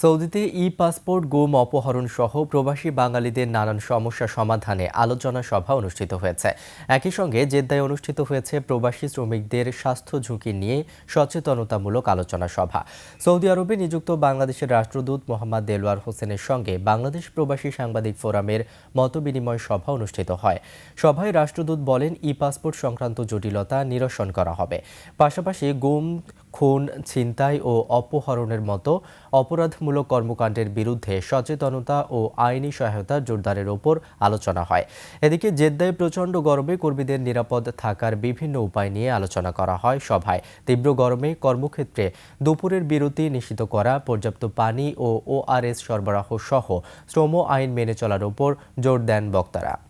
সৌদিতে ই-পাসপোর্ট গুম, অপহরণ সহ প্রবাসী বাঙালিদের নানান সমস্যা সমাধানে আলোচনা সভা অনুষ্ঠিত হয়েছে। একই সঙ্গে জেদ্দায় অনুষ্ঠিত হয়েছে প্রবাসী শ্রমিকদের স্বাস্থ্য ঝুঁকি নিয়ে সচেতনতামূলক আলোচনা সভা। সৌদি আরবে নিযুক্ত বাংলাদেশের রাষ্ট্রদূত মোহাম্মদ দেলোয়ার হোসেনের সঙ্গে বাংলাদেশ প্রবাসী সাংবাদিক ফোরামের মতবিনিময় সভা অনুষ্ঠিত হয়। সভায় রাষ্ট্রদূত বলেন, ই-পাসপোর্ট সংক্রান্ত জটিলতা নিরসন করা হবে। পাশাপাশি গুম, খুন, ছিনতাই ও অপহরণের মতো অপরাধমূলক কর্মকাণ্ডের বিরুদ্ধে সচেতনতা ও আইনি সহায়তা জোরদারের ওপর আলোচনা হয়। এদিকে জেদ্দায় প্রচণ্ড গরমে কর্মীদের নিরাপদ থাকার বিভিন্ন উপায় নিয়ে আলোচনা করা হয় সভায়। তীব্র গরমে কর্মক্ষেত্রে দুপুরের বিরতি নিশ্চিত করা, পর্যাপ্ত পানি ও ওআরএস সরবরাহ সহ শ্রম আইন মেনে চলার ওপর জোর দেন বক্তারা।